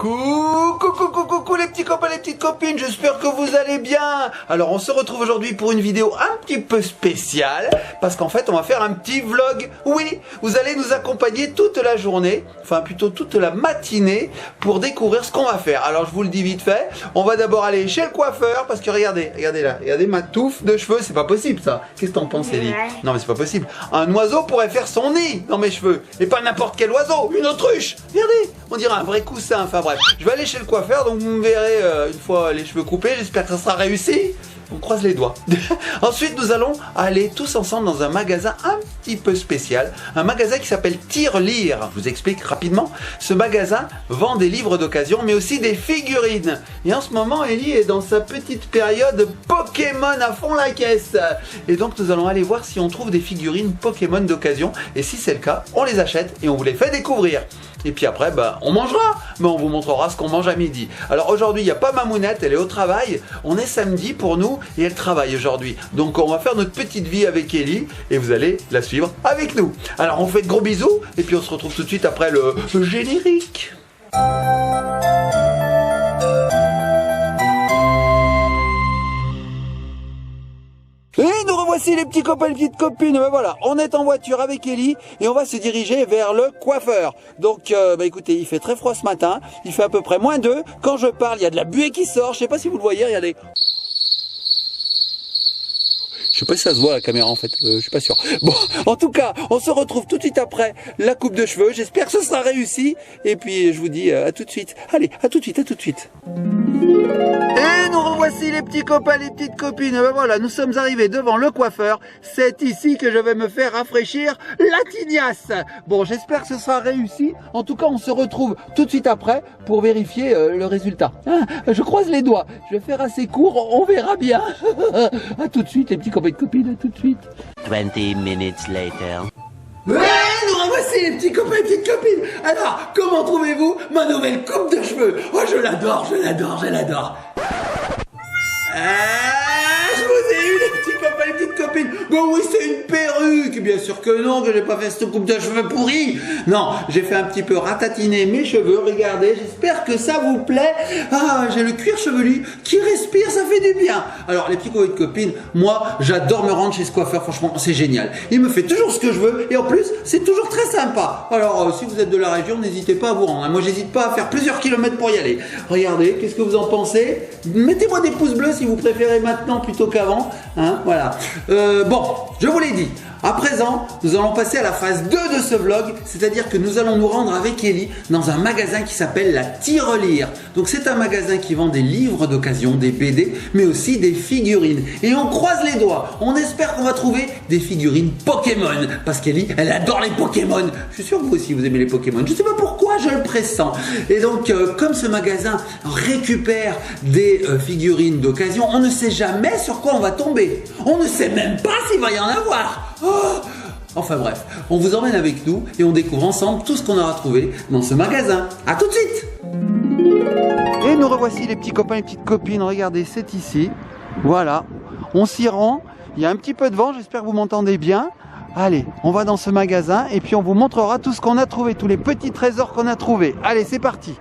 Coucou les petits copains, les petites copines, j'espère que vous allez bien. Alors on se retrouve aujourd'hui pour une vidéo un petit peu spéciale, parce qu'en fait on va faire un petit vlog. Oui, vous allez nous accompagner toute la journée, enfin plutôt toute la matinée, pour découvrir ce qu'on va faire. Alors je vous le dis vite fait, on va d'abord aller chez le coiffeur, parce que regardez là, regardez ma touffe de cheveux, c'est pas possible ça. Qu'est-ce que t'en penses Ellie? Non mais c'est pas possible. Un oiseau pourrait faire son nid dans mes cheveux, et pas n'importe quel oiseau, une autruche. Regardez, on dirait un vrai coussin, enfin bref. Je vais aller chez le coiffeur, donc vous me verrez une fois les cheveux coupés, j'espère que ça sera réussi. On croise les doigts. Ensuite, nous allons aller tous ensemble dans un magasin un petit peu spécial. Un magasin qui s'appelle Tirelire. Je vous explique rapidement. Ce magasin vend des livres d'occasion, mais aussi des figurines. Et en ce moment, Ellie est dans sa petite période Pokémon à fond la caisse. Et donc, nous allons aller voir si on trouve des figurines Pokémon d'occasion. Et si c'est le cas, on les achète et on vous les fait découvrir. Et puis après, on mangera. Mais on vous montrera ce qu'on mange à midi. Alors aujourd'hui, il n'y a pas Mamounette, elle est au travail. On est samedi pour nous et elle travaille aujourd'hui. Donc on va faire notre petite vie avec Ellie et vous allez la suivre avec nous. Alors on fait de gros bisous et puis on se retrouve tout de suite après le générique. Et nous revoici les petits copains et les petites copines. Ben voilà, on est en voiture avec Ellie et on va se diriger vers le coiffeur. Donc écoutez, il fait très froid ce matin, il fait à peu près -2. Quand je parle, il y a de la buée qui sort, je sais pas si vous le voyez, regardez. Je sais pas si ça se voit à la caméra en fait, je suis pas sûr. Bon, en tout cas, on se retrouve tout de suite après la coupe de cheveux. J'espère que ce sera réussi. Et puis je vous dis à tout de suite. Allez, à tout de suite, à tout de suite. Et nous revoici les petits copains, les petites copines. Ben voilà, nous sommes arrivés devant le coiffeur. C'est ici que je vais me faire rafraîchir la tignasse. Bon, j'espère que ce sera réussi. En tout cas, on se retrouve tout de suite après pour vérifier le résultat. Hein, je croise les doigts. Je vais faire assez court, on verra bien. À tout de suite les petits copains et copines, à tout de suite. 20 minutes later. Ouais, nous revoici les petits copains et petites copines. Alors, comment trouvez-vous ma nouvelle coupe de cheveux? Oh, je l'adore. Je vous ai eu les petits copains et les petites copines. Bon oui, c'est une perruque. Bien sûr que non, que j'ai pas fait cette coupe de cheveux pourrie. Non, j'ai fait un petit peu ratatiner mes cheveux. Regardez, j'espère que ça vous plaît. Ah, j'ai le cuir chevelu qui respire, ça fait du bien. Alors les petits copains et copines, moi j'adore me rendre chez ce coiffeur, franchement c'est génial. Il me fait toujours ce que je veux et en plus c'est toujours très sympa. Alors si vous êtes de la région, n'hésitez pas à vous rendre. Moi j'hésite pas à faire plusieurs kilomètres pour y aller. Regardez, qu'est-ce que vous en pensez? Mettez-moi des pouces bleus si vous préférez maintenant plutôt qu'avant. Hein, voilà. Bon, je vous l'ai dit. À présent, nous allons passer à la phase 2 de ce vlog, c'est-à-dire que nous allons nous rendre avec Ellie dans un magasin qui s'appelle la Tirelire. Donc c'est un magasin qui vend des livres d'occasion, des BD, mais aussi des figurines. Et on croise les doigts, on espère qu'on va trouver des figurines Pokémon, parce qu'Ellie, elle adore les Pokémon. Je suis sûr que vous aussi vous aimez les Pokémon, je ne sais pas pourquoi, je le pressens. Et donc, comme ce magasin récupère des figurines d'occasion, on ne sait jamais sur quoi on va tomber. On ne sait même pas s'il va y en avoir. Oh, enfin bref, on vous emmène avec nous et on découvre ensemble tout ce qu'on aura trouvé dans ce magasin. A tout de suite. Et nous revoici les petits copains et les petites copines. Regardez, c'est ici. Voilà, on s'y rend. Il y a un petit peu de vent, j'espère que vous m'entendez bien. Allez, on va dans ce magasin et puis on vous montrera tout ce qu'on a trouvé, tous les petits trésors qu'on a trouvés. Allez, c'est parti.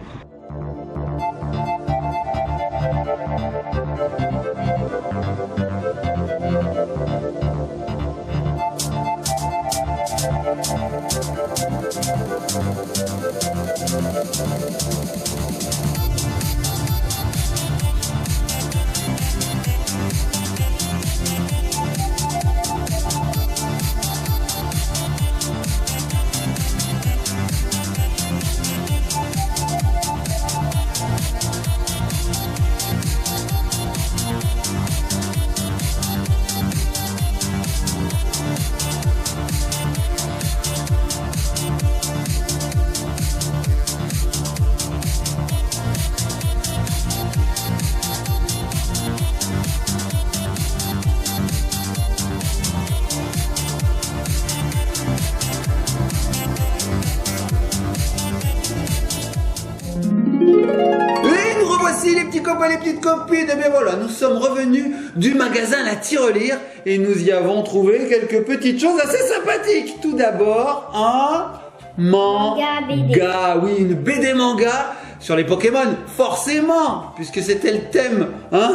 Voici les petits copains, les petites copines. Et bien voilà, nous sommes revenus du magasin La Tirelire et nous y avons trouvé quelques petites choses assez sympathiques. Tout d'abord, un manga, oui, une BD manga sur les Pokémon, forcément, puisque c'était le thème, hein.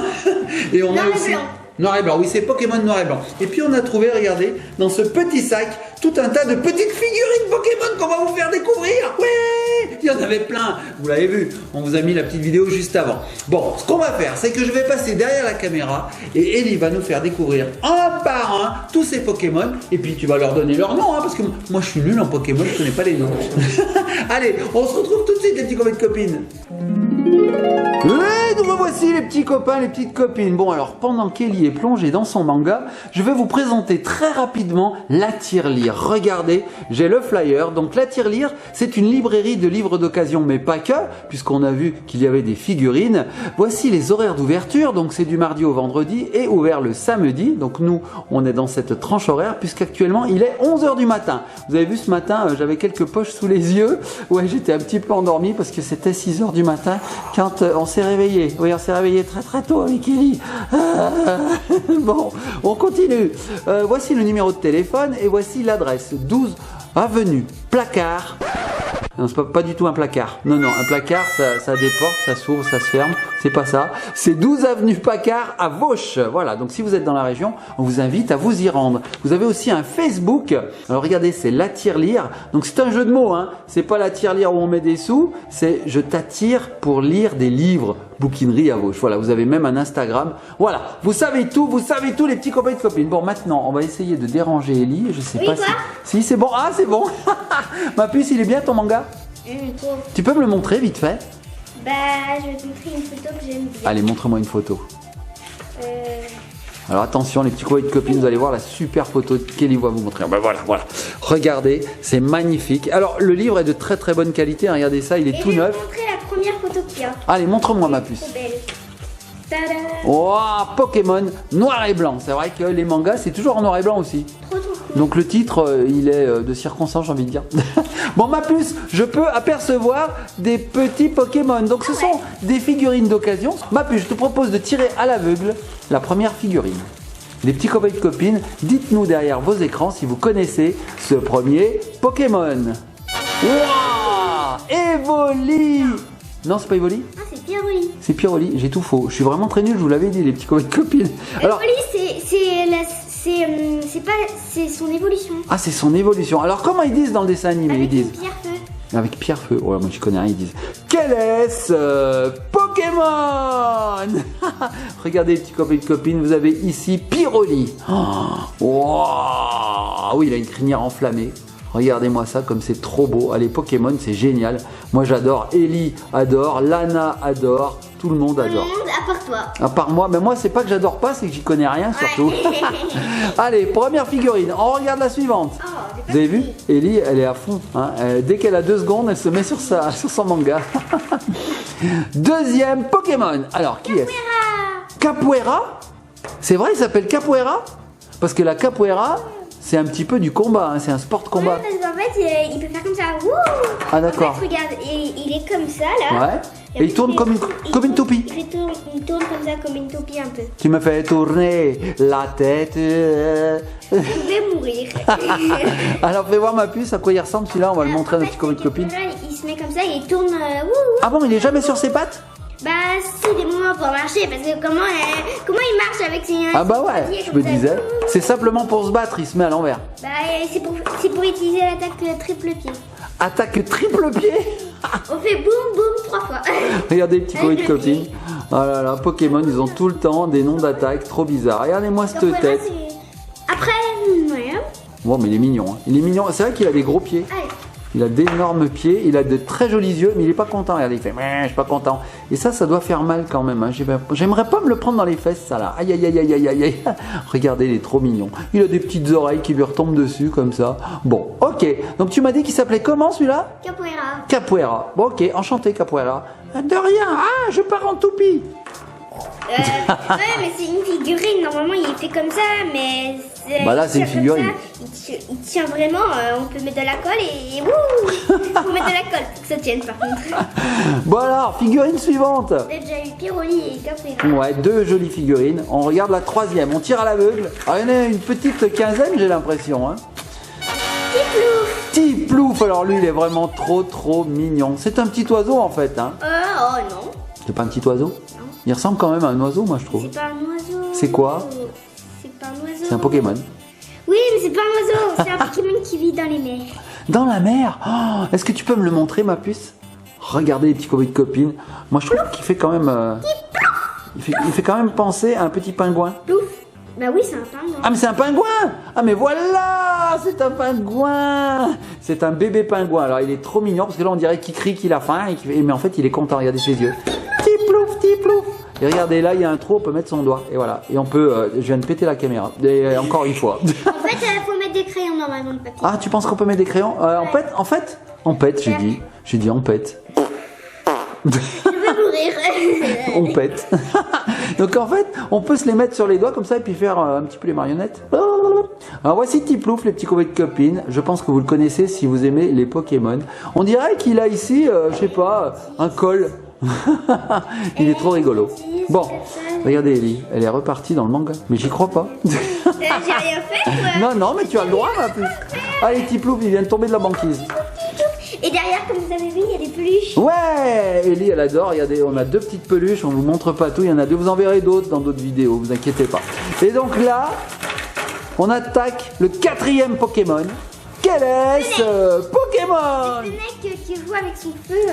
Et on a aussi... Noir et blanc, oui, c'est Pokémon noir et blanc. Et puis on a trouvé, regardez, dans ce petit sac, tout un tas de petites figurines Pokémon qu'on va vous faire découvrir. Ouais, il y en avait plein, vous l'avez vu, on vous a mis la petite vidéo juste avant. Bon, ce qu'on va faire, c'est que je vais passer derrière la caméra et Ellie va nous faire découvrir un par un tous ces Pokémon. Et puis tu vas leur donner leur nom, hein, parce que moi je suis nul en Pokémon, je connais pas les noms. Allez, on se retrouve tout de suite les petits copains et copines. Et nous revoici les petits copains, les petites copines. Bon alors pendant qu'Ellie est plongée dans son manga, je vais vous présenter très rapidement la tirelire. Regardez, j'ai le flyer. Donc la tirelire, c'est une librairie de livres d'occasion, mais pas que, puisqu'on a vu qu'il y avait des figurines. Voici les horaires d'ouverture, donc c'est du mardi au vendredi et ouvert le samedi. Donc nous, on est dans cette tranche horaire puisqu'actuellement il est 11 h du matin. Vous avez vu ce matin, j'avais quelques poches sous les yeux. Ouais, j'étais un petit peu endormi parce que c'était 6 h du matin quand on s'est réveillé. Oui, on s'est réveillé très très tôt avec Ellie. Bon, on continue. Voici le numéro de téléphone et voici l'adresse. 12 avenue Placard. Non, c'est pas du tout un placard. Non, non, un placard, ça a des portes, ça s'ouvre, ça se ferme. C'est pas ça. C'est 12 avenue Placard à Vauche. Voilà, donc si vous êtes dans la région, on vous invite à vous y rendre. Vous avez aussi un Facebook. Alors regardez, c'est la tirelire. Donc c'est un jeu de mots, hein. C'est pas la tirelire où on met des sous, c'est je t'attire pour lire des livres. Bouquinerie à Vauche. Voilà, vous avez même un Instagram. Voilà, vous savez tout les petits copains et copines. Bon, maintenant, on va essayer de déranger Ellie. Je sais pas si c'est bon. Ah, c'est bon. Ma puce, il est bien ton manga? Tu peux me le montrer vite fait? Bah, je vais te montrer une photo que j'aime bien. Allez, montre-moi une photo. Alors attention les petits copains et copines, vous allez voir la super photo qu'Ellie va vous montrer. Ben voilà. Regardez, c'est magnifique. Alors le livre est de très très bonne qualité, hein. Regardez ça, il est tout neuf. Je vais vous montrer la première photo qu'il y a. Allez, montre-moi ma puce. Trop belle. Tada. Wow, Pokémon noir et blanc. C'est vrai que les mangas c'est toujours en noir et blanc aussi. Trop cool. Donc le titre, il est de circonstance, j'ai envie de dire. Bon, ma puce, je peux apercevoir des petits Pokémon. Donc ce sont des figurines d'occasion. Ma puce, je te propose de tirer à l'aveugle la première figurine. Les petits copains et copines, dites-nous derrière vos écrans si vous connaissez ce premier Pokémon. Waouh, Evoli. Non, c'est pas Evoli. Ah, c'est Piroli. C'est Piroli, j'ai tout faux. Je suis vraiment très nul, je vous l'avais dit, les petits copains et copines. Alors, Evoli, c'est son évolution. ah, c'est son évolution. Alors, comment ils disent dans le dessin animé? Ils disent Pierre-feu. avec Pierre-feu. Ouais, moi je connais rien, ils disent quel est-ce Pokémon. Regardez les petits copains et copines, vous avez ici Piroli. Wow. Oui, il a une crinière enflammée. Regardez-moi ça, comme c'est trop beau. Allez, Pokémon, c'est génial. Moi, j'adore. Ellie adore. Lana adore. Tout le monde adore. Tout le monde, à part toi. À part moi. Mais moi, c'est pas que j'adore pas, c'est que j'y connais rien, surtout. Allez, première figurine. On regarde la suivante. Oh, vous avez vu? Ellie, elle est à fond. Hein. Dès qu'elle a 2 secondes, elle se met sur son manga. Deuxième Pokémon. Alors, qui est-ce? Capoeira. C'est vrai, il s'appelle Capoeira? Parce que la Capoeira... c'est un petit peu du combat, hein, c'est un sport de combat. Ouais, parce qu'en fait, il peut faire comme ça. Wouh. Ah d'accord. En fait, regarde, il est comme ça là. Ouais. Et il tourne comme une toupie. Il tourne comme ça, comme une toupie un peu. Tu me fais tourner la tête. Je vais mourir. Alors fais voir ma puce, à quoi il ressemble celui-là, on va le montrer à nos petits copains et copines. Il se met comme ça et il tourne. Ah bon, il est jamais sur ses pattes? Bah si, des moments pour marcher, parce que comment il marche avec ses... Ah bah ouais, je me disais. C'est simplement pour se battre, il se met à l'envers. Bah c'est pour utiliser l'attaque triple pied. Attaque triple pied. On fait boum boum 3 fois. Regardez les petits copains et copines. Oh là là, Pokémon, ils ont tout le temps des noms d'attaque trop bizarres. Regardez-moi cette Donc, tête. Après, ouais. Bon mais il est mignon, hein. Il est mignon, c'est vrai qu'il a des gros pieds. Allez. Il a d'énormes pieds, il a de très jolis yeux, mais il est pas content. Regardez, il fait je suis pas content. Et ça doit faire mal quand même. Hein. J'aimerais pas me le prendre dans les fesses, ça là. Aïe aïe aïe aïe aïe aïe. Regardez, il est trop mignon. Il a des petites oreilles qui lui retombent dessus comme ça. Bon, ok. Donc tu m'as dit qu'il s'appelait comment celui-là? Capoeira. Capoeira. Bon, ok, enchanté Capoeira. De rien. Ah, je pars en toupie. Ouais, mais c'est une figurine. Normalement, il est fait comme ça, mais. Bah là, c'est une figurine. Il tient vraiment. On peut mettre de la colle et wouh. Faut mettre de la colle pour que ça tienne, par contre. Bon alors, figurine suivante. J'ai déjà eu Piroli et Capoeira. Ouais, 2 jolies figurines. On regarde la troisième. On tire à l'aveugle. Ah, il y en a une petite quinzaine, j'ai l'impression. Hein. Piplouf. Tiplouf, alors lui il est vraiment trop mignon. C'est un petit oiseau en fait, hein. Oh non. C'est pas un petit oiseau? Non. Il ressemble quand même à un oiseau, moi je trouve. C'est pas un oiseau. C'est quoi? C'est pas un oiseau. C'est un Pokémon. Oui, mais c'est pas un oiseau. C'est un Pokémon qui vit dans les mers. Dans la mer? Oh, est-ce que tu peux me le montrer, ma puce? Regardez les petits copains de copines. Moi je trouve qu'il fait quand même... il fait quand même penser à un petit pingouin. Plouf. Bah oui, c'est un pingouin. Ah mais c'est un pingouin! Ah mais voilà! C'est un pingouin! C'est un bébé pingouin. Alors il est trop mignon parce que là on dirait qu'il crie qu'il a faim mais en fait il est content, regardez ses yeux. Tiplouf, tiplouf! Et regardez là il y a un trou, on peut mettre son doigt. Et voilà. Et on peut... je viens de péter la caméra. Et encore une fois. En fait, il faut mettre des crayons normalement de papier. Ah tu penses qu'on peut mettre des crayons? On pète, j'ai dit. J'ai dit on pète. Je vais mourir. On pète. Donc en fait, on peut se les mettre sur les doigts comme ça et puis faire un petit peu les marionnettes. Alors voici Tiplouf, les petits copains de copines. Je pense que vous le connaissez si vous aimez les Pokémon. On dirait qu'il a ici, je sais pas, un col. Il est trop rigolo. Bon, regardez Ellie, elle est repartie dans le manga. Mais j'y crois pas. J'ai rien fait, quoi. Non, mais tu as le droit, ma puce. Allez, Tiplouf, il vient de tomber de la banquise. Et derrière, comme vous avez vu, il y a des peluches. Ouais, Ellie, elle adore. Regardez, on a 2 petites peluches. On vous montre pas tout. Il y en a 2. Vous en verrez d'autres dans d'autres vidéos. Vous inquiétez pas. Et donc là, on attaque le 4e Pokémon. Quel est ce Pokémon? Fennec qui joue avec son feu.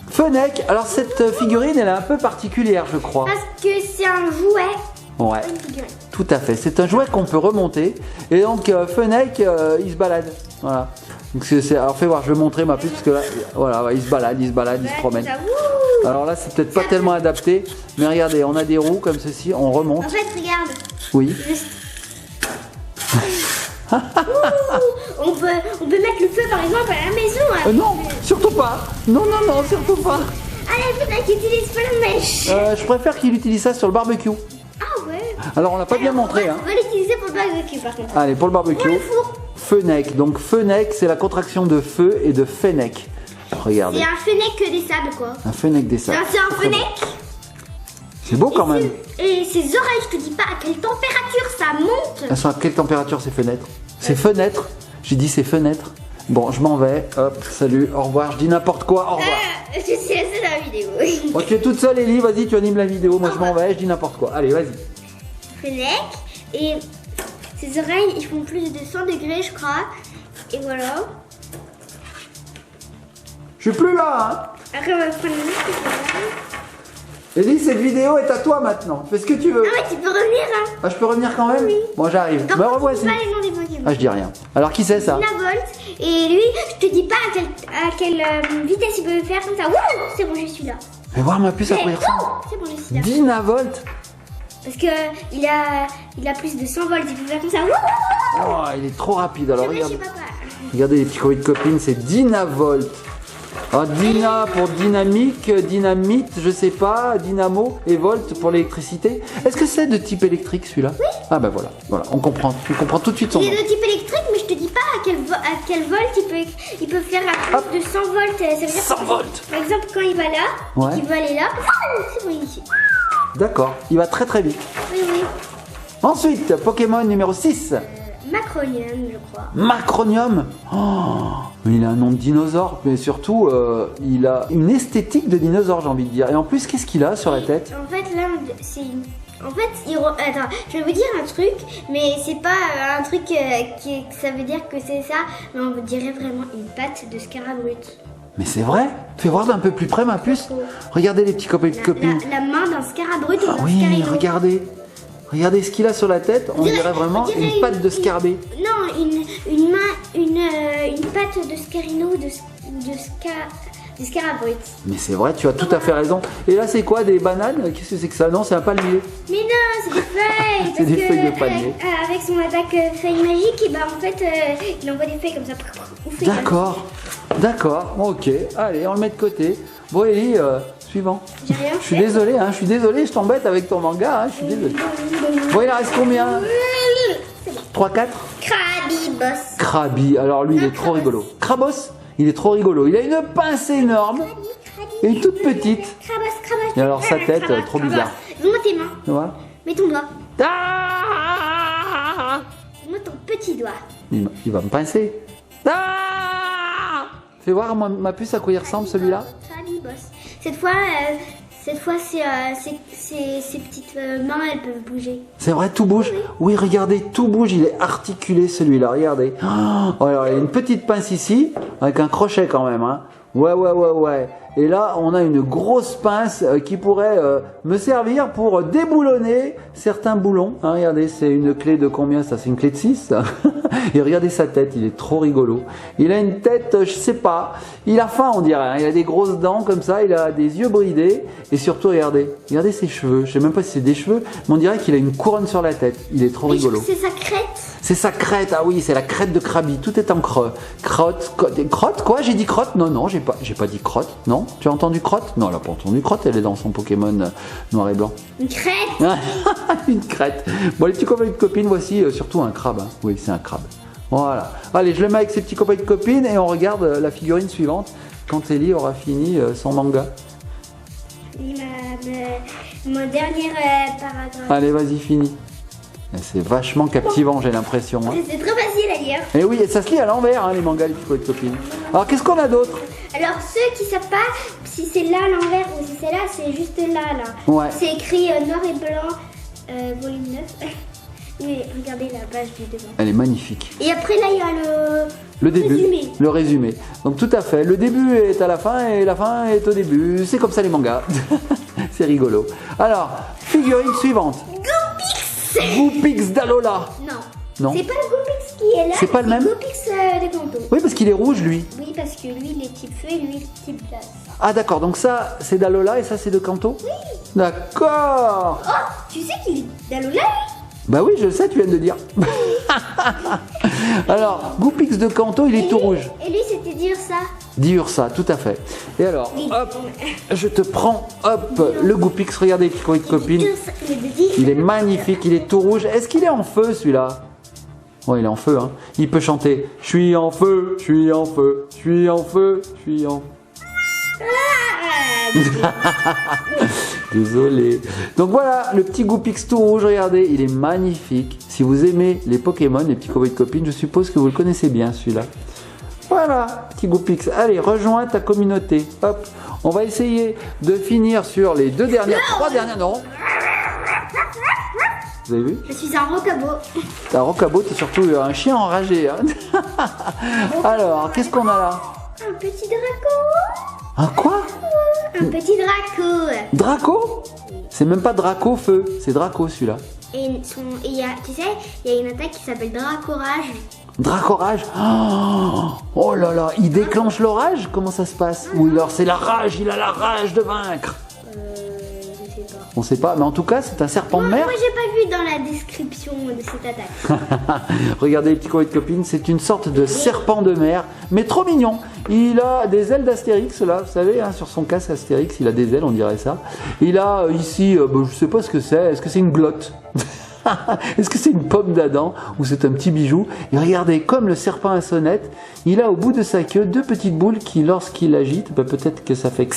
Fennec. Alors cette figurine, elle est un peu particulière, je crois. Parce que c'est un jouet. Ouais. Une figurine. Tout à fait. C'est un jouet qu'on peut remonter. Et donc Fennec, il se balade. Voilà. Donc alors fais voir, je vais montrer ma puce parce que là, voilà, il se balade, il se promène. Ça, ouh. Alors là, c'est peut-être pas tellement adapté, mais regardez, on a des roues comme ceci, on remonte. En fait, regarde. Oui. Juste. Ouh. on peut mettre le feu par exemple à la maison. Hein. Non, surtout pas. Non, surtout pas. Allez, Fennec, utilise pas la mèche. Je préfère qu'il utilise ça sur le barbecue. Ah ouais. Alors on l'a pas bien montré, hein. On va l'utiliser pour le barbecue par contre. Allez, pour le barbecue. Pour le four. Fennec. Donc Fennec, c'est la contraction de feu et de Fennec. Regardez. C'est un Fennec des sables quoi. Un Fennec des sables. C'est un Très bon. Fennec. C'est beau quand même. Et ses oreilles, je te dis pas à quelle température ça monte. Elles sont à quelle température ces fenêtres? C'est fenêtres. J'ai dit c'est fenêtres. Bon, je m'en vais. Hop, salut, au revoir. Je dis n'importe quoi, au revoir. Je suis laissée dans la vidéo. Bon, tu es toute seule, Ellie. Vas-y, tu animes la vidéo. Moi, je m'en vais. Je dis n'importe quoi. Allez, vas-y. Fennec. Et ses oreilles, ils font plus de 100 degrés, je crois. Et voilà. Je suis plus là, hein. Après, on va prendre une autre. Ellie, cette vidéo est à toi maintenant. Fais ce que tu veux. Ah ouais, tu peux revenir, hein. Ah, je peux revenir quand même? Oui. Bon, j'arrive. Par Me contre, revoici. tu dis pas les noms des Pokémon. Ah, je dis rien. Alors, qui c'est ça? Dynavolt. Et lui, je te dis pas à quelle vitesse il peut faire comme ça. Wouh, c'est bon, je suis là. Fais voir ma puce à quoi il ressemble. C'est bon, je suis là. Dynavolt. Parce que il a plus de 100 volts, il peut faire comme ça. Wouh, Oh, il est trop rapide. Alors, je sais regarde. pas quoi. Regardez les petits copains de copines, c'est Dynavolt. Alors Dyna pour dynamique, dynamite, je sais pas, dynamo et volt pour l'électricité. Est-ce que c'est de type électrique celui-là? Oui. Ah ben voilà, on comprend tout de suite son Il nom. est de type électrique, mais je te dis pas à quel volt il peut faire à plus de 100 volts. Ça veut dire 100 volts. Par exemple, quand il va là, Ouais. il veut aller là, c'est bon ici. D'accord, il va très très vite. Oui, oui. Ensuite, Pokémon numéro 6. Macronium, je crois. Macronium. Oh, il a un nom de dinosaure, mais surtout, il a une esthétique de dinosaure, j'ai envie de dire. Et en plus, qu'est-ce qu'il a sur la tête? En fait, là, c'est une... En fait, attends, je vais vous dire un truc, mais c'est pas un truc que ça veut dire que c'est ça, mais on dirait vraiment une patte de Scarabrut. Mais c'est vrai. Fais voir d'un peu plus près, ma puce. Regardez les petits copains et copines. La main d'un Scarabrut et Ah d'un oui, Scarino. regardez. Regardez ce qu'il a sur la tête. On dirait vraiment une patte de scarabée. Non, une patte de Scarino, de Scarabrut. Mais c'est vrai, tu as tout à fait raison. Et là, c'est quoi, des bananes? Qu'est-ce que c'est que ça? Non, c'est un palmier. Mais non, c'est des feuilles. C'est des parce feuilles de que, palmier. avec son attaque feuille magique, et bah en fait, il envoie des feuilles comme ça. Ouf, D'accord. D'accord. Bon, ok. Allez, on le met de côté. Bon, Ellie, suivant. J'ai rien Je suis fait. désolé, hein. Je suis désolé, je t'embête avec ton manga. Hein, je suis désolé. Bon, il en reste combien? 3, 4? Krabibos. Krabi. Alors lui, il est trop rigolo. Krabos, il est trop rigolo. Il a une pince énorme et une toute petite. Krabos. Et alors, sa tête, trop bizarre. Donne-moi tes mains. Tu vois? Mets ton doigt. Ah, Donne-moi ton petit doigt. il va me pincer. Ah, Fais voir ma puce à quoi il ressemble celui-là. Boss. Cette fois, ses petites mains, elles peuvent bouger. C'est vrai, tout bouge. Oui, regardez, tout bouge. Il est articulé celui-là. Regardez. Oh, alors, il y a une petite pince ici avec un crochet quand même. Hein. Ouais. Et là, on a une grosse pince qui pourrait me servir pour déboulonner certains boulons. Hein, regardez, c'est une clé de combien ça? C'est une clé de 6. Et regardez sa tête, il est trop rigolo. Il a une tête, je sais pas, il a faim on dirait. Hein. Il a des grosses dents comme ça, il a des yeux bridés. Et surtout, regardez ses cheveux. Je sais même pas si c'est des cheveux, mais on dirait qu'il a une couronne sur la tête. Il est trop rigolo. C'est sa crête. C'est sa crête, ah oui, c'est la crête de Krabi, tout est en creux. Crotte, quoi? J'ai dit crotte? Non, j'ai pas dit crotte, non? Tu as entendu crotte? Non, elle a pas entendu crotte, elle est dans son Pokémon noir et blanc. Une crête. Une crête. Bon, les petits copains et copines, voici surtout un crabe. Hein. Oui, c'est un crabe. Voilà. Allez, je le mets avec ses petits copains et copines et on regarde la figurine suivante quand Ellie aura fini son manga. Mon dernier paragraphe. Allez, vas-y, fini. C'est vachement captivant, j'ai l'impression. Hein. C'est très facile à lire. Et oui, ça se lit à l'envers, hein, les mangas, les petits copains et copines. Alors, qu'est-ce qu'on a d'autre? Alors, ceux qui savent pas si c'est là à l'envers ou si c'est là, c'est juste là. Ouais. C'est écrit noir et blanc, volume 9. Mais regardez la page du devant. Elle est magnifique. Et après, là, il y a le début, résumé. Le résumé. Donc tout à fait, le début est à la fin et la fin est au début. C'est comme ça les mangas. C'est rigolo. Alors, figurine suivante. Goopix d'Alola. Non. C'est pas le Goopix qui est là. C'est pas le même. Goopix de Kanto. Oui, parce qu'il est rouge lui. Oui, parce que lui il est type feu et lui il est type glace. Ah d'accord, donc ça c'est d'Alola et ça c'est de Kanto. Oui. D'accord. Oh, tu sais qu'il est d'Alola lui? Bah oui, je le sais, tu viens de dire. Alors, Goopix de Kanto, il est tout rouge. Et lui, c'était Diursa. Diursa, tout à fait. Et alors, hop, je te prends, hop, le Goopix. Regardez, petite copine. Il est magnifique, il est tout rouge. Est-ce qu'il est en feu, celui-là? Ouais, il est en feu, hein. Il peut chanter. Je suis en feu, je suis en feu, je suis en feu, je suis en... Désolé. Donc voilà, le petit Goopix tout rouge, regardez, il est magnifique. Si vous aimez les Pokémon, les petits copains et copines, je suppose que vous le connaissez bien celui-là. Voilà, petit Goopix. Allez, rejoins ta communauté. Hop, on va essayer de finir sur les trois dernières, non. Vous avez vu? Je suis un rocabo. Un rocabo, t'es surtout un chien enragé. Hein. Alors, qu'est-ce qu'on a là? Un petit Draco. Un quoi? Un petit Draco. Draco? C'est même pas Draco feu, c'est Draco celui-là. Et il y a, tu sais, il y a une attaque qui s'appelle Dracorage. Dracorage? Oh là là, il déclenche l'orage? Comment ça se passe? Ou alors c'est la rage, il a la rage de vaincre. Je sais pas. On sait pas, mais en tout cas c'est un serpent de mer. Moi j'ai pas vu dans la description de cette attaque. Regardez les petits copains et copines, c'est une sorte de serpent de mer, mais trop mignon. Il a des ailes d'Astérix là, vous savez, hein, sur son casque Astérix, il a des ailes, on dirait ça. Il a ici, je sais pas ce que c'est, est-ce que c'est une glotte? Est-ce que c'est une pomme d'Adam ou c'est un petit bijou? Et regardez, comme le serpent à sonnette, il a au bout de sa queue deux petites boules qui, lorsqu'il agite, peut-être que ça fait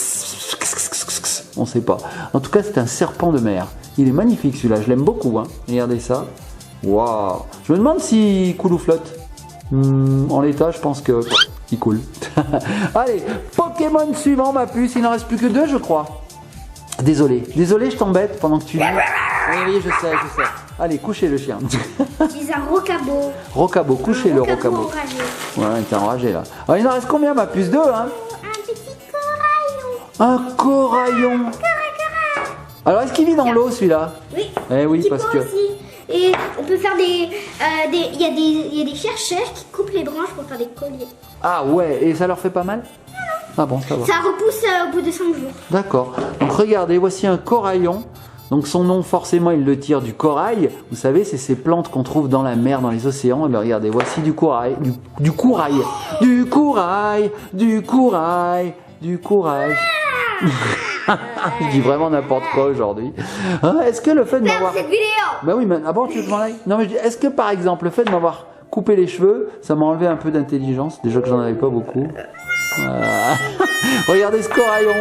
on sait pas. En tout cas, c'est un serpent de mer. Il est magnifique celui-là, je l'aime beaucoup. Hein. Regardez ça. Waouh. Je me demande s'il coule ou flotte. En l'état, je pense que il coule. Allez, Pokémon suivant, ma puce. Il n'en reste plus que 2, je crois. Désolé, je t'embête pendant que tu lis. Oui, je sais. Allez, couchez le chien. Je suis un rocabo. Rocabo, couchez le rocabo. Enragé. Ouais, il est enragé là. Alors, il en reste combien, ma puce? 2, hein? Un petit coraillon. Un coraillon. Alors, est-ce qu'il vit dans l'eau, celui-là? Oui. Eh oui, parce que... Aussi. Et on peut faire il y a des chercheurs qui coupent les branches pour faire des colliers. Ah ouais, et ça leur fait pas mal? Ah bon, ça va. Ça repousse au bout de 5 jours. D'accord. Donc regardez, voici un coraillon. Donc son nom, forcément, il le tire du corail. Vous savez, c'est ces plantes qu'on trouve dans la mer, dans les océans. Et bien regardez, voici du corail. Du courage. Je dis vraiment n'importe quoi aujourd'hui. Hein, est-ce que le fait de m'avoir... cette vidéo. Bah oui, mais avant tu veux que je m'en aille? Non mais je dis, est-ce que par exemple le fait de m'avoir coupé les cheveux, ça m'a enlevé un peu d'intelligence? Déjà que j'en avais pas beaucoup. Regardez ce coraillon.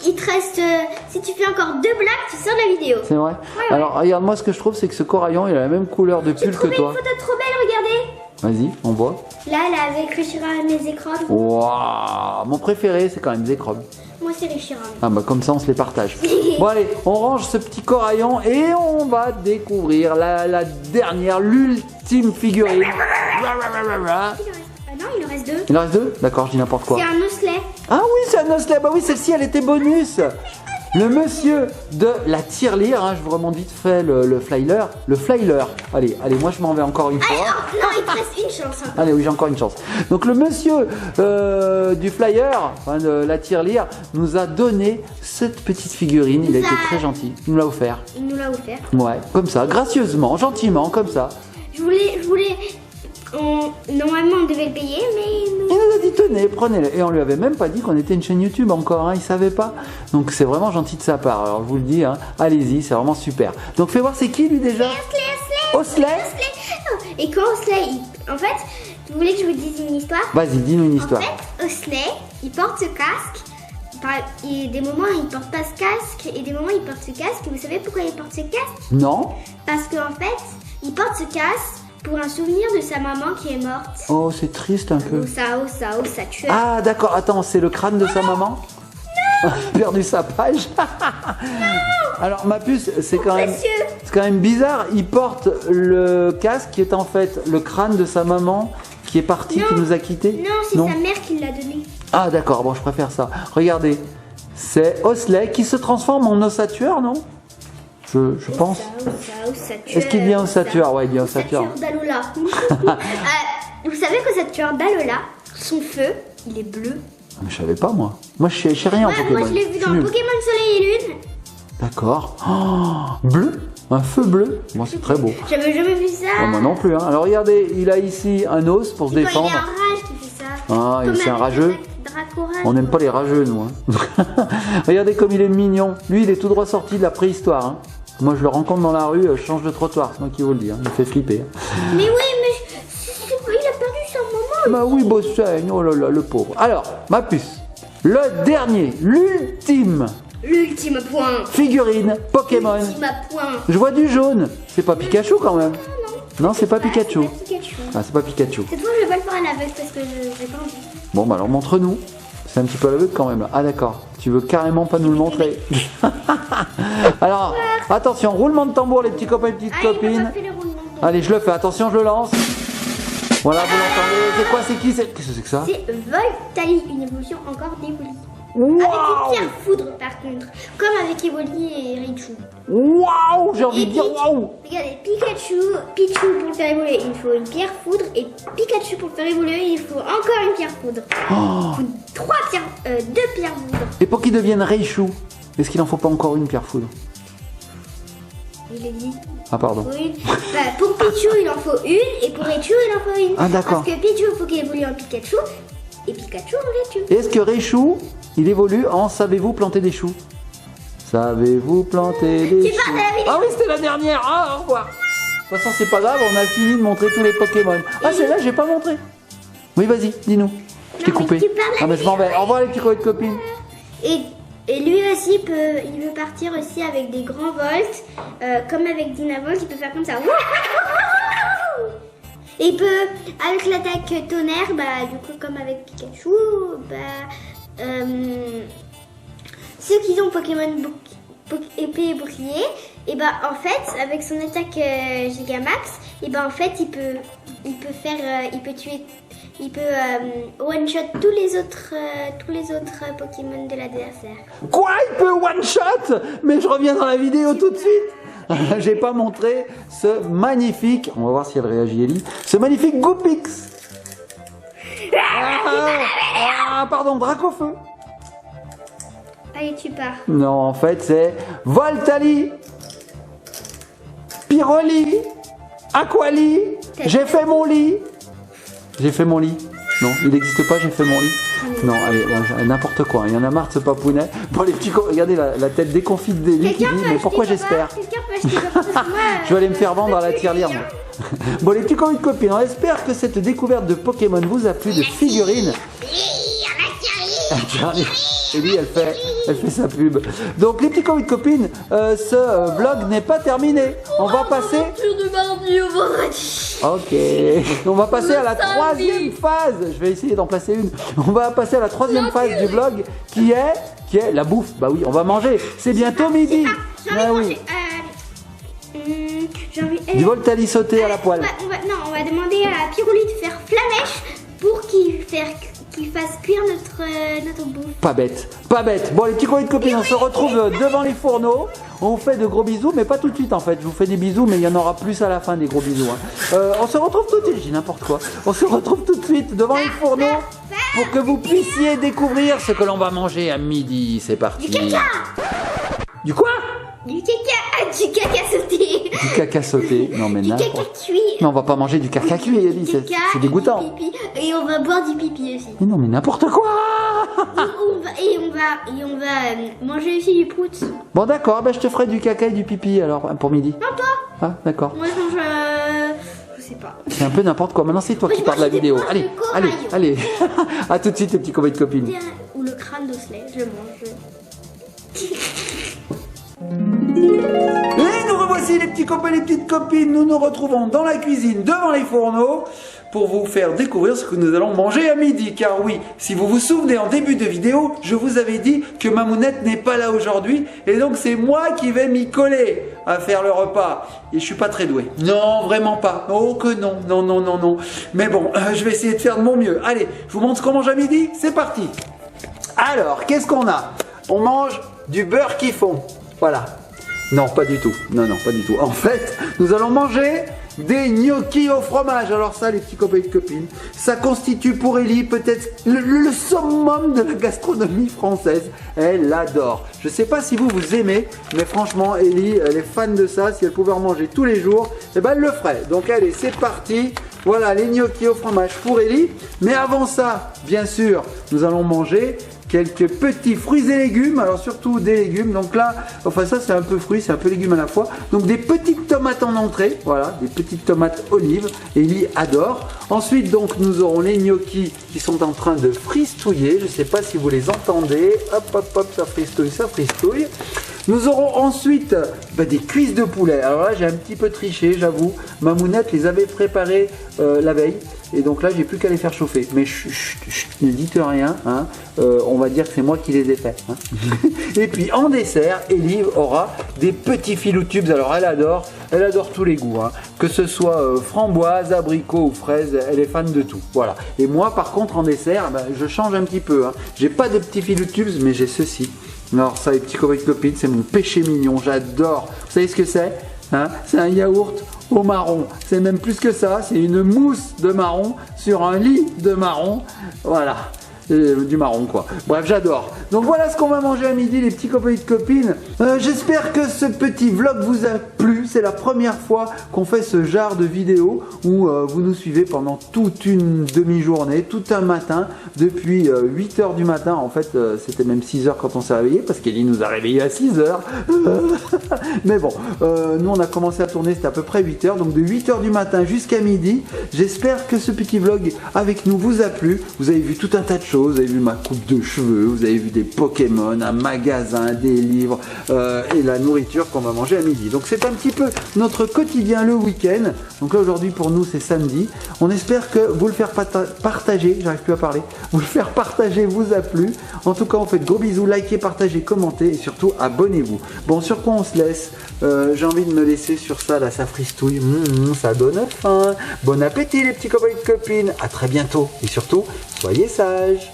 Il te reste... si tu fais encore 2 blagues, tu sors de la vidéo. C'est vrai? Ouais. Alors regarde, moi ce que je trouve, c'est que ce coraillon, il a la même couleur de pull que toi. Une photo trop belle, regardez. Vas-y, on voit. Là, avec Richiram et Zekrom. Waouh, mon préféré, c'est quand même Zekrom. Moi, c'est Richiram. Ah bah comme ça, on se les partage. Bon allez, on range ce petit coraillon et on va découvrir la dernière, l'ultime figurine. Ah non, il en reste 2. Il en reste 2? D'accord, je dis n'importe quoi. C'est un osselet. Ah oui, c'est un osselet. Bah oui, celle-ci, elle était bonus. Le monsieur de la tirelire, hein, je vous remonte vite fait le flyer. Le flyer. Allez, moi je m'en vais encore une fois. Non, il te reste une chance. Hein. Allez, oui, j'ai encore une chance. Donc le monsieur du flyer, enfin, de la tirelire, nous a donné cette petite figurine. Il a été très gentil. Il nous l'a offert. Il nous l'a offert. Ouais, comme ça, gracieusement, gentiment, comme ça. Je voulais. Normalement, on devait le payer, mais. Il nous a dit tenez, prenez-le. Et on lui avait même pas dit qu'on était une chaîne YouTube encore, hein, il savait pas. Donc c'est vraiment gentil de sa part. Alors je vous le dis, hein, allez-y, c'est vraiment super. Donc fais voir c'est qui lui déjà? Osselet. Et quand Osselet, en fait, vous voulez que je vous dise une histoire? Vas-y, dis-nous une histoire. En fait, Osselet, il porte ce casque. Et des moments, il porte pas ce casque. Et des moments, il porte ce casque. Et vous savez pourquoi il porte ce casque? Non. Parce qu'en fait, il porte ce casque pour un souvenir de sa maman qui est morte. Oh, c'est triste un peu. Oh ça tue. Ah d'accord, attends, c'est le crâne de sa maman? Perdu sa page. Alors ma puce, c'est quand même bizarre. Il porte le casque qui est en fait le crâne de sa maman qui est partie, qui nous a quittés. Non, c'est sa mère qui l'a donné. Ah d'accord, bon je préfère ça. Regardez, c'est Osselet qui se transforme en ossature, non? Je pense. Est-ce qu'il devient ossature? Ouais, il devient ossature. d'Alola. Vous savez qu'ossature d'Alola, son feu, il est bleu. Mais je savais pas moi. Moi je sais rien en Pokémon. Moi je l'ai vu dans Pokémon Soleil et Lune. D'accord. Oh, bleu, un feu bleu. Moi c'est très beau. J'avais jamais vu ça. Oh, moi non plus. Hein. Alors regardez, il a ici un os pour se défendre. Il y a un rage qui fait ça. Ah, c'est un rageux. Dracorage. On n'aime pas les rageux nous. Hein. Regardez comme il est mignon. Lui il est tout droit sorti de la préhistoire. Hein. Moi je le rencontre dans la rue, je change de trottoir. C'est moi qui vous le dis. Hein. Il me fait flipper. Mais oui, mais il a perdu sa maman. Bah oui, Bossaigne, oh là là, le pauvre. Alors, ma puce, le dernier, l'ultime figurine Pokémon. Je vois du jaune. C'est pas Pikachu quand même. Non, c'est pas Pikachu. Ah, c'est pas Pikachu. Cette fois, je vais pas le faire à l'aveugle parce que j'ai pas envie. Bon, bah alors montre-nous. C'est un petit peu à l'aveugle quand même. Là. Ah d'accord. Tu veux carrément pas nous le montrer. Alors, attention, roulement de tambour les petits copains et petites copines. Allez, je le fais. Attention, je le lance. Voilà, vous l'entendez. C'est quoi, c'est qui? Qu'est-ce que c'est que ça? C'est Voltali, une évolution encore d'Evoli. Wow. Avec une pierre foudre par contre. Comme avec Evoli et Raichu. Waouh, j'ai envie de dire waouh. Regardez, Pichu pour le faire évoluer, il faut une pierre foudre. Et Pikachu pour le faire évoluer, il faut encore une pierre foudre. Oh. Deux pierres foudre. Et pour qu'il devienne Raichu, est-ce qu'il en faut pas encore une pierre foudre? Il est dit. Ah pardon. Pour Pichu, il en faut une. Et pour Raichu, il en faut une. Ah d'accord. Parce que Pichu, il faut qu'il évolue en Pikachu. Et Pikachu en Raichu. Est-ce que Raichu, il évolue en savez-vous planter des choux? Savez-vous planter des choux? Ah oui, c'était la dernière. Ah, au revoir. De toute façon, c'est pas grave, on a fini de montrer tous les Pokémon. Ah, celle-là, j'ai pas montré. Oui, vas-y, dis-nous. Je t'ai coupé. Ah, mais je m'en vais. Au revoir, les petits copains de copines. Et lui aussi, il veut partir aussi avec des grands volts. Comme avec Dynavolt, il peut faire comme ça. Et il peut, avec l'attaque tonnerre, du coup, comme avec Pikachu, ceux qui ont Pokémon épée et bouclier, et en fait, avec son attaque Gigamax, en fait, il peut tuer, il peut one shot tous les autres Pokémon de l'adversaire. Quoi? Il peut one shot? Mais je reviens dans la vidéo tout de suite. J'ai pas montré ce magnifique, on va voir si elle réagit Ellie, ce magnifique Goopix. Pardon, Dracofeu. Allez, tu pars. Non, en fait, c'est Voltali, Pyroli, Aquali. J'ai fait mon lit. J'ai fait mon lit. Non, il n'existe pas, j'ai fait mon lit. Non, allez, n'importe quoi. Il y en a marre de ce papounet. Bon, les petits, regardez la tête déconfite d'Ellie qui dit mais pourquoi j'espère? Je vais aller me faire vendre à la tirelire. Bon, les petits copains de copines, on espère que cette découverte de Pokémon vous a plu, de figurines. Ellie, elle fait sa pub. Donc les petits copains et copines, ce vlog n'est pas terminé. On va passer... Plus de mardi au vendredi. Ok, on va passer à la troisième phase. Je vais essayer d'en placer une. On va passer à la troisième phase du vlog qui est la bouffe. Bah oui, on va manger. C'est bientôt midi. Ah oui. Du Voltali sauté à la poêle. On va demander à Pirouli de faire flamèche pour qu'il fasse cuire notre bouffe. Pas bête, pas bête. Bon les petits copains et copines, on se retrouve devant les fourneaux. On vous fait de gros bisous, mais pas tout de suite en fait. Je vous fais des bisous, mais il y en aura plus à la fin des gros bisous. Hein. On se retrouve tout de suite, je dis n'importe quoi. On se retrouve tout de suite devant les fourneaux pour que vous puissiez découvrir ce que l'on va manger à midi. C'est parti. Du caca. Du quoi? Du caca sauté. Du caca sauté. Non mais Du caca cuit. Mais on va pas manger du caca cuit, Ellie, c'est dégoûtant. Pipi. Et on va boire du pipi aussi. Mais non mais n'importe quoi. Et on va manger aussi du prout. Bon d'accord, ben je te ferai du caca et du pipi alors pour midi. Non toi. Ah d'accord. Moi je mange je sais pas. C'est un peu n'importe quoi. Maintenant c'est toi qui parles de la vidéo. Allez. À tout de suite les petits copains et copines. Ou le crâne d'Osley, je mange. Et nous revoici les petits copains et les petites copines. Nous nous retrouvons dans la cuisine devant les fourneaux pour vous faire découvrir ce que nous allons manger à midi. Car oui, si vous vous souvenez en début de vidéo, je vous avais dit que Mamounette n'est pas là aujourd'hui. Et donc c'est moi qui vais m'y coller à faire le repas. Et je suis pas très doué. Non, vraiment pas. Oh que non. Non. Mais bon, je vais essayer de faire de mon mieux. Allez, je vous montre ce qu'on mange à midi. C'est parti. Alors, qu'est-ce qu'on a? On mange du beurre qui fond. Voilà. Non, pas du tout. Non, pas du tout. En fait, nous allons manger des gnocchis au fromage. Alors ça, les petits copains et copines, ça constitue pour Ellie peut-être le summum de la gastronomie française. Elle adore. Je sais pas si vous aimez, mais franchement, Ellie, elle est fan de ça. Si elle pouvait en manger tous les jours, eh ben, elle le ferait. Donc allez, c'est parti. Voilà, les gnocchis au fromage pour Ellie. Mais avant ça, bien sûr, nous allons manger quelques petits fruits et légumes, alors surtout des légumes, donc là, enfin ça c'est un peu fruits, c'est un peu légumes à la fois, donc des petites tomates en entrée, voilà, des petites tomates olives, Ellie adore. Ensuite donc nous aurons les gnocchis qui sont en train de fristouiller, je ne sais pas si vous les entendez, hop, ça fristouille. Nous aurons ensuite des cuisses de poulet. Alors là j'ai un petit peu triché, j'avoue. Mamounette les avait préparées la veille. Et donc là j'ai plus qu'à les faire chauffer. Mais ne dites rien. Hein. On va dire que c'est moi qui les ai faits. Hein. Et puis en dessert, Ellie aura des petits filoutubes. Alors elle adore tous les goûts. Hein. Que ce soit framboise, abricot ou fraise, elle est fan de tout. Voilà. Et moi par contre en dessert, je change un petit peu. Hein. J'ai pas de petits filoutubes, mais j'ai ceci. Alors ça les petits copains et copines, c'est mon péché mignon, j'adore. Vous savez ce que c'est hein? C'est un yaourt au marron. C'est même plus que ça, c'est une mousse de marron sur un lit de marron. Voilà. Du marron quoi. Bref, j'adore. Donc voilà ce qu'on va manger à midi les petits copains et copines. J'espère que ce petit vlog vous a plu. C'est la première fois qu'on fait ce genre de vidéo où vous nous suivez pendant toute une demi-journée, tout un matin, depuis 8h du matin. En fait, c'était même 6h quand on s'est réveillé parce qu'Ellie nous a réveillés à 6h. Mais bon, nous on a commencé à tourner, c'était à peu près 8h. Donc de 8h du matin jusqu'à midi. J'espère que ce petit vlog avec nous vous a plu. Vous avez vu tout un tas de choses. Vous avez vu ma coupe de cheveux, vous avez vu des Pokémon, un magasin, des livres et la nourriture qu'on va manger à midi. Donc c'est un petit peu notre quotidien le week-end. Donc là aujourd'hui pour nous c'est samedi. On espère que vous le faire partager, j'arrive plus à parler, vous le faire partager vous a plu. En tout cas on fait de gros bisous, likez, partagez, commentez et surtout abonnez-vous. Bon sur quoi on se laisse j'ai envie de me laisser sur ça, là ça fristouille, ça donne faim. Bon appétit les petits copains et copines, à très bientôt et surtout soyez sages.